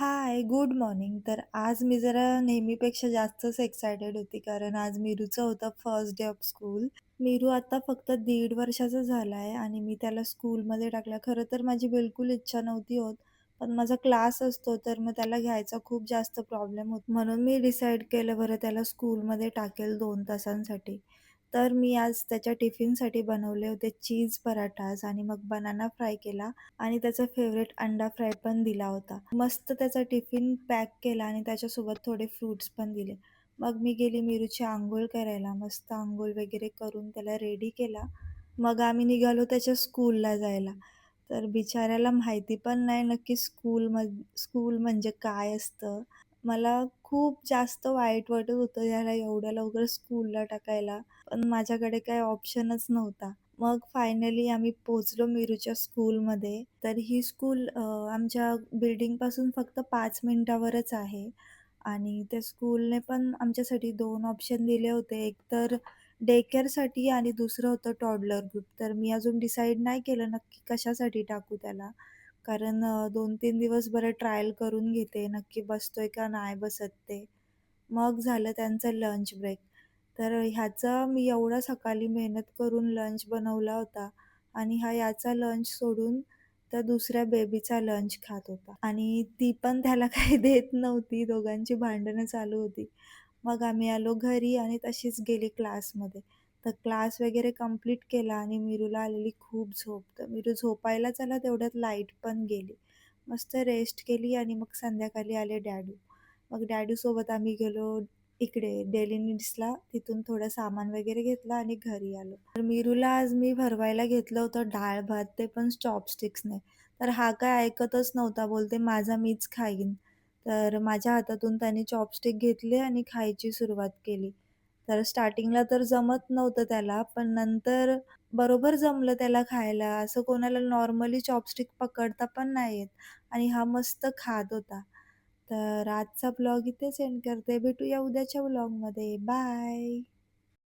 हाय, good morning. तर आज मी जरा नेहमीपेक्षा जास्तच एक्सायटेड होती, कारण आज मीरूचं होतं फर्स्ट डे ऑफ स्कूल. मीरू आता फक्त 1.5 वर्षाचा झाला आहे आणि मी त्याला स्कूलमध्ये टाकलं. खरं तर माझी बिलकुल इच्छा नव्हती होत, पण माझा क्लास असतो, तर मग त्याला घ्यायचा खूप जास्त प्रॉब्लेम होतो. म्हणून मी डिसाईड केलं, बरं त्याला स्कूलमध्ये टाकेल 2 तासांसाठी. तर मी आज त्याच्या टिफिनसाठी बनवले होते चीज पराठाज आणि मग बनाना फ्राय केला आणि त्याचा फेव्हरेट अंडा फ्राय पण दिला होता. मस्त त्याचा टिफिन पॅक केला आणि त्याच्यासोबत थोडे फ्रुट्स पण दिले. मग मी गेली मीरूची अंघोळ करायला. मस्त अंघोळ वगैरे करून त्याला रेडी केला. मग आम्ही निघालो त्याच्या स्कूलला जायला. तर बिचाऱ्याला माहिती पण नाही नक्की स्कूल म्हणजे काय असतं. मला खूप जास्त वाईट वाटत होतं याला एवढ्या लवकर स्कूलला टाकायला. पण माझ्याकडे काही ऑप्शनच नव्हता. मग फायनली आम्ही पोहोचलो मीरूच्या स्कूलमध्ये. तर ही स्कूल आमच्या बिल्डिंगपासून फक्त 5 मिनिटावरच आहे आणि त्या स्कूलने पण आमच्यासाठी 2 ऑप्शन दिले होते. एक तर डे केअरसाठी आणि दुसरं होतं टॉडलर ग्रुप. तर मी अजून डिसाईड नाही केलं नक्की कशासाठी टाकू त्याला. कारण 2-3 दिवस बरं ट्रायल करून घेते, नक्की बसतोय का नाही बसत ते. मग झालं त्यांचं लंच ब्रेक. तर ह्याचा मी एवढा सकाळी मेहनत करून लंच बनवला होता आणि हा याचा लंच सोडून त्या दुसऱ्या बेबीचा लंच खात होता आणि ती पण त्याला काही देत नव्हती. दोघांची भांडणं चालू होती. मग आम्ही आलो घरी आणि तशीच गेली क्लासमध्ये. तर क्लास वगैरे कंप्लीट केला आणि मीरूला आलेली खूप झोप. तर मीरू झोपायला चला तेवढ्यात लाईट पण गेली. मस्त रेस्ट केली आणि मग संध्याकाळी आले डॅडू. मग डॅडूसोबत आम्ही गेलो इकडे डेली नीड्सला. तिथून थोडं सामान वगैरे घेतलं आणि घरी आलो. तर मीरूला आज मी भरवायला घेतलं होतं डाळ-भात, ते पण चॉपस्टिक्सने. तर हा काय ऐकतच नव्हता. बोलते, "माझा मीच खाईन." तर माझ्या हातातून त्याने चॉपस्टिक घेतले आणि खायची सुरुवात केली. तर स्टार्टिंगला तर जमत नव्हतं त्याला, पण नंतर बरोबर जमलं त्याला खायला. असं कोणाला नॉर्मली चॉपस्टिक पकडता पण नाही येत आणि हा मस्त खात होता. तर आजचा ब्लॉग इथेच एंड करते. भेटूया उद्याच्या ब्लॉगमध्ये. बाय.